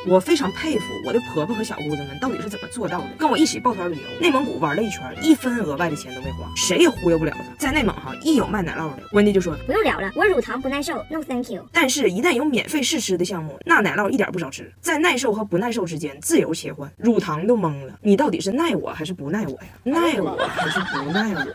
我非常佩服我的婆婆和小姑子们到底是怎么做到的，跟我一起抱团旅游，内蒙古玩了一圈，1分额外的钱都没花，谁也忽悠不了她。在内蒙哈，一有卖奶酪的，温迪就说不用聊了，我乳糖不耐受 ，No thank you。但是，一旦有免费试吃的项目，那奶酪一点不少吃，在耐受和不耐受之间自由切换，乳糖都懵了，你到底是耐我还是不耐我呀？耐我还是不耐我呀？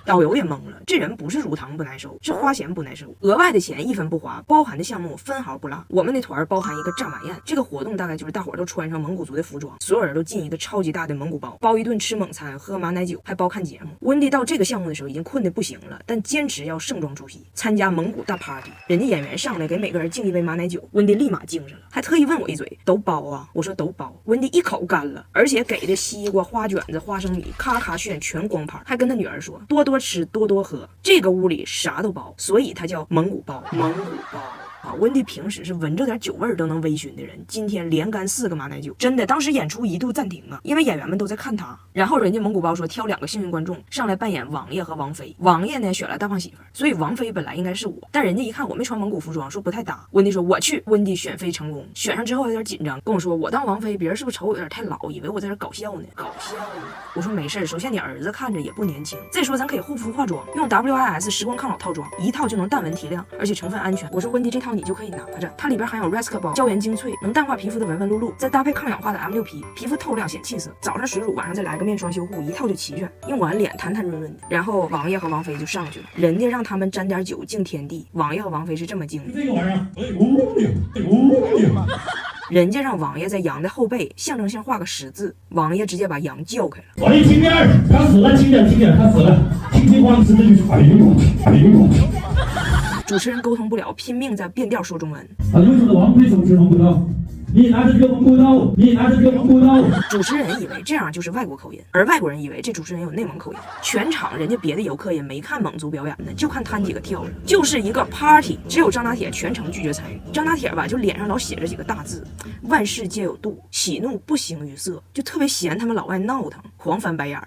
导游也懵了，这人不是乳糖不耐受，是花钱不耐受。额外的钱1分不花，包含的项目分毫不落。我们的团包含一个炸马宴，这个活动大概就是大伙都穿上蒙古族的服装，所有人都进一个超级大的蒙古包，包一顿吃蒙餐，喝马奶酒，还包看节目。温迪到这个项目的时候已经困得不行了，但坚持要盛装出席，参加蒙古大 party。人家演员上来给每个人敬一杯马奶酒，温迪立马精神了，还特意问我一嘴，都包啊？我说都包。温迪一口干了，而且给的西瓜、花卷子、花生米，咔咔炫，全光盘，还跟他女儿说多多吃，多多喝。这个屋里啥都包，所以他叫蒙古包。蒙古包啊，温迪平时是闻着点酒味都能微醺的人，今天连干4个马奶酒，真的，当时演出一度暂停啊，因为演员们都在看他。然后人家蒙古包说挑2个幸运观众上来扮演王爷和王妃，王爷呢选了大胖媳妇，所以王妃本来应该是我，但人家一看我没穿蒙古服装，说不太搭。温迪说我去，温迪选妃成功，选上之后有点紧张，跟我说我当王妃，别人是不是瞅我有点太老，以为我在这搞笑呢？搞笑呢？我说没事，首先你儿子看着也不年轻，再说咱可以护肤化妆，用 WIS 时光抗老套装，一套就能淡纹提亮，而且成分安全。我说温迪这套你就可以拿着，它里边含有 Rescue 胶原精粹，能淡化皮肤的纹纹路路，再搭配抗氧化的 M6P， 皮肤透亮显气色。早上水乳，晚上再来个面霜修护，一套就齐全，用完脸弹弹润润的。然后王爷和王妃就上去了，人家让他们沾点酒敬天地，王爷和王妃是这么敬的。这个玩意儿，人家让王爷在羊的后背象征性画个10字，王爷直接把羊叫开了。我的亲点儿，他死了，轻点，他死了，轻光死的就是哎呦。主持人沟通不了，拼命在变调说中文。优秀的王妃手持蒙古刀，你拿着这个蒙古刀，你拿着这个蒙古刀。主持人以为这样就是外国口音，而外国人以为这主持人有内蒙口音。全场人家别的游客也没看蒙族表演呢，就看他几个跳着，就是一个 party， 只有张大铁全程拒绝参与。张大铁吧，就脸上老写着几个大字：万事皆有度，喜怒不形于色，就特别嫌他们老外闹腾，狂翻白眼。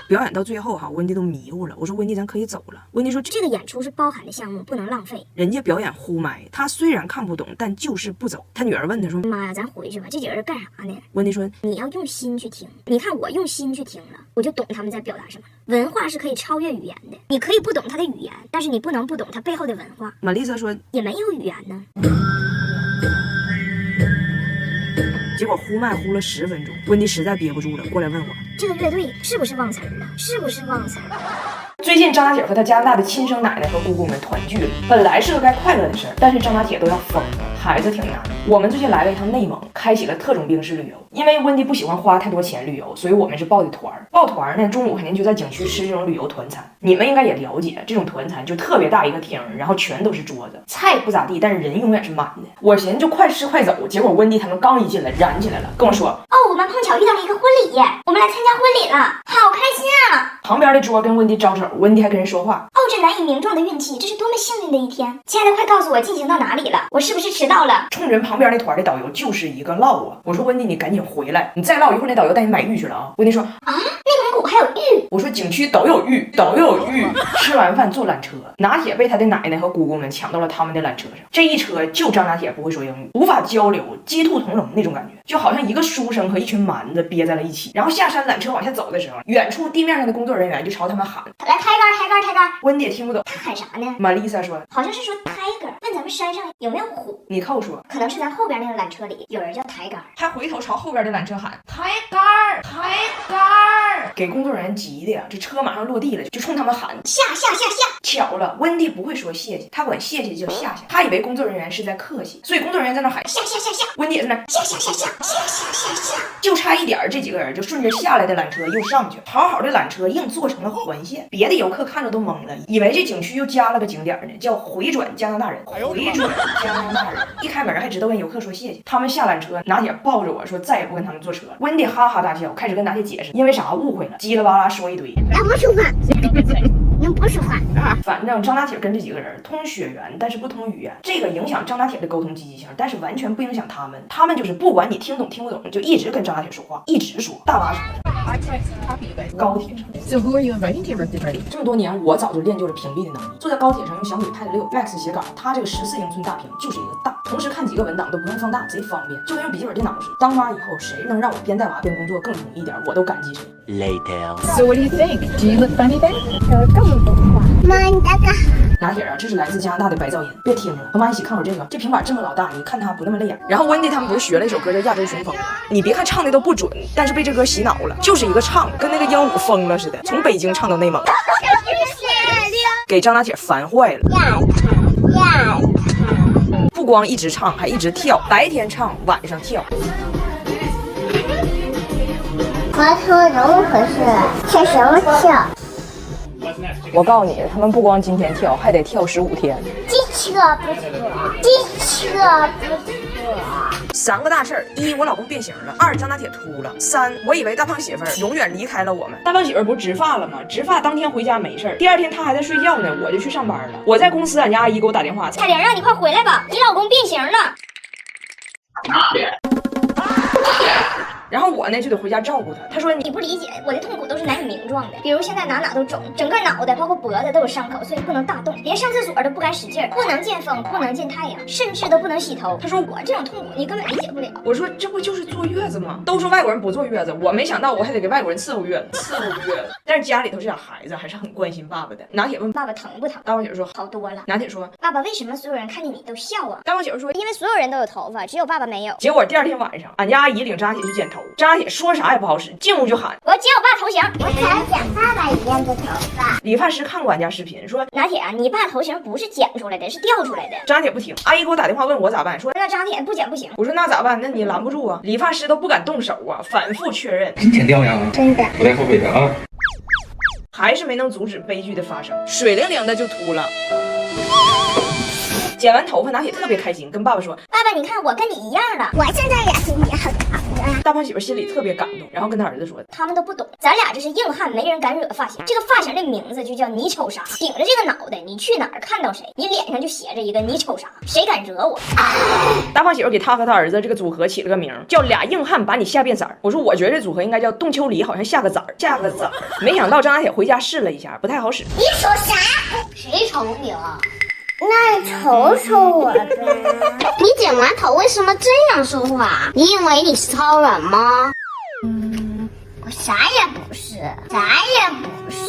表演到最后哈，温迪都迷糊了。我说温迪，咱可以走了。温迪说这个演出是包含的项目，不能浪费。人家表演呼麦，他虽然看不懂，但就是不走。他女儿问他说：“妈呀，咱回去吧，这几个人干啥呢？”温迪说：“你要用心去听。你看我用心去听了，我就懂他们在表达什么。文化是可以超越语言的，你可以不懂它的语言，但是你不能不懂它背后的文化。”玛丽莎说：“也没有语言呢。”结果呼麦呼了10分钟，温迪实在憋不住了，过来问我：“这个乐队是不是忘词了？是不是忘词了？”最近张大铁和他加拿大的亲生奶奶和姑姑们团聚了，本来是个该快乐的事儿，但是张大铁都要疯了，孩子挺难。我们最近来了一趟内蒙，开启了特种兵式旅游。因为温迪不喜欢花太多钱旅游，所以我们是报的团。报团呢，中午肯定就在景区吃这种旅游团餐。你们应该也了解，这种团餐就特别大一个厅，然后全都是桌子，菜不咋地，但是人永远是满的。我寻思就快吃快走，结果温迪他们刚一进来燃起来了，跟我说：“哦，我们碰巧遇到了一个婚礼，我们来参加婚礼了，好开心啊！”旁边的桌跟温迪招手，温迪还跟人说话：“哦，这难以名状的运气，这是多么幸运的一天！亲爱的，快告诉我进行到哪里了？我是不是迟到了？”冲人旁边那团的导游就是一个唠啊！我说温迪，你赶紧回来，你再唠一会儿，那导游带你买玉去了啊！温迪说：“啊，内蒙古还有玉？”我说：“景区都有玉，都有玉。”吃完饭坐缆车，拿铁被他的奶奶和姑姑们抢到了他们的缆车上。这一车就张拿铁不会说英语，无法交流，鸡兔同笼那种感觉，就好像一个书生和一群蛮子憋在了一起。然后下山缆车往下走的时候，远处地面上的工作人员就朝他们喊：“来，抬杆，抬杆，抬杆！”温迪也听不懂，他喊啥呢？玛丽莎说：“好像是说 tiger， 问咱们山上有没有虎。”尼寇说：“可能是咱后边那个缆车里有人叫抬杆。”他回头朝后边的缆车喊：“抬杆，抬杆！”给工作人员急的呀，这车马上落地了，就冲他们喊：“下！”巧了，温迪不会说谢谢，他管谢谢叫下下，他以为工作人员是在客气，所以工作人员在那喊下，温迪也在那下，就差一点，这几个人就顺着下来的缆车又上去，好好的缆车硬做成了环线，别的游客看着都懵了，以为这景区又加了个景点呢，叫回转加拿大人，回转加拿大人。一开门还知道跟游客说谢谢，他们下缆车，拿铁抱着我说再也不跟他们坐车。温迪哈哈大笑，开始跟拿铁解释，因为啥误会了，叽里哇啦说一堆。那不说话，能不说话？反正张大铁跟这几个人通血缘，但是不通语言，这个影响张大铁的沟通积极性，但是完全不影响他们。他们就是不管你听懂听不懂，就一直跟张大铁说话，一直说大巴车。高铁上 So who are you inviting to your birthday party? 这么多年，我早就练就了屏蔽的能力。坐在高铁上用小米Pad 6 Flex 斜杆，它这个14英寸大屏就是一个大同时看几个文档都不用放大，贼方便，就跟用笔记本电脑似的。当妈以后，谁能让我边带娃边工作更容易一点，我都感激谁。Later. So what do you think? Do you look funny then? 有这么多话，妈，你大哥。拿铁啊，这是来自加拿大的白噪音，别听了，和妈一起看会儿这个。这平板这么老大，你看它不那么累眼。然后温迪他们不是学了一首歌叫《亚洲雄风》吗？你别看唱的都不准，但是被这歌洗脑了，就是一个唱，跟那个鹦鹉疯了似的，从北京唱到内蒙，给张拿铁烦坏了。不光一直唱，还一直跳，白天唱，晚上跳。河图怎么回事？跳什么跳？我告诉你，他们不光今天跳，还得跳15天。这不错。3个大事儿：一，我老公变形了；二，张大铁秃了；三，我以为大胖媳妇儿永远离开了我们。大胖媳妇儿不是植发了吗？植发当天回家没事儿，第二天她还在睡觉呢，我就去上班了。我在公司，俺家阿姨给我打电话，彩玲啊，你快回来吧，你老公变形了。然后我呢就得回家照顾他。他说你不理解，我的痛苦都是难以名状的，比如现在哪都肿，整个脑袋包括脖子都有伤口，所以不能大动，连上厕所都不敢使劲儿，不能见风，不能见太阳，甚至都不能洗头。他说我这种痛苦你根本理解不了。我说这不就是坐月子吗？都说外国人不坐月子，我没想到我还得给外国人伺候月子。但是家里头这俩孩子还是很关心爸爸的。拿铁问爸爸疼不疼？大胖姐说好多了。拿铁说爸爸为什么所有人看见你都笑啊？大胖姐说因为所有人都有头发，只有爸爸没有。结果第二天晚上，俺家阿姨领张铁去剪头，张铁说啥也不好使，进屋就喊我要剪我爸头型，我想要剪爸爸一样的头发。理发师看过俺家视频，说拿铁啊，你爸头型不是剪出来的，是掉出来的。张铁不听，阿姨给我打电话问我咋办，说那张铁不剪不行。我说那咋办？那你拦不住啊！理发师都不敢动手啊，反复确认，真剪掉呀，真的不带后悔的啊。还是没能阻止悲剧的发生，水灵灵的就秃了。剪完头发，拿铁特别开心，跟爸爸说：“爸爸，你看我跟你一样了，我现在也是你很疼的。”大胖媳妇心里特别感动，然后跟他儿子说：“他们都不懂，咱俩这是硬汉，没人敢惹发型。这个发型的名字就叫你瞅啥，顶着这个脑袋，你去哪儿看到谁，你脸上就写着一个你瞅啥，谁敢惹我？”大胖媳妇给他和他儿子这个组合起了个名，叫俩硬汉把你吓变色儿。我说我觉得这组合应该叫冻秋梨，好像下个崽儿，下个崽儿。没想到张大铁回家试了一下，不太好使。你瞅啥？谁瞅你了？那你瞅瞅我呗。你剪完头为什么这样说话？你以为你是超人吗？我啥也不是，啥也不是。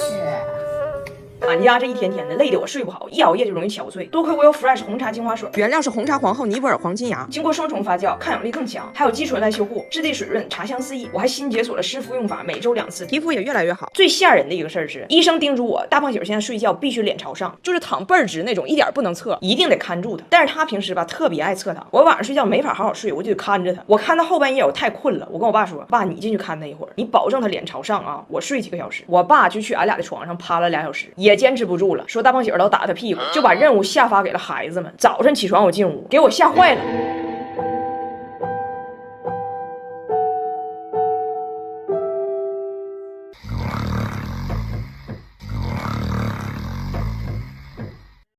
俺家这一天天的累得我睡不好，一熬夜就容易憔悴。多亏我有 Fresh 红茶精华水，原料是红茶皇后、尼泊尔黄金芽，经过双重发酵，抗氧力更强，还有肌醇来修护，质地水润，茶香四溢。我还新解锁了湿敷用法，每周2次，皮肤也越来越好。最吓人的一个事儿是，医生叮嘱我，大胖媳妇现在睡觉必须脸朝上，就是躺倍儿直那种，一点不能侧，一定得看住她。但是她平时吧特别爱侧躺，我晚上睡觉没法好好睡，我就得看着她。我看到后半夜我太困了，我跟我爸说，爸你进去看她一会儿，你保证她脸朝上啊，我睡几个小时。我爸就去俺俩的床上趴了2小时，也坚持不住了。说大胖媳妇老打他屁股，就把任务下发给了孩子们。早上起床我进屋，给我吓坏了。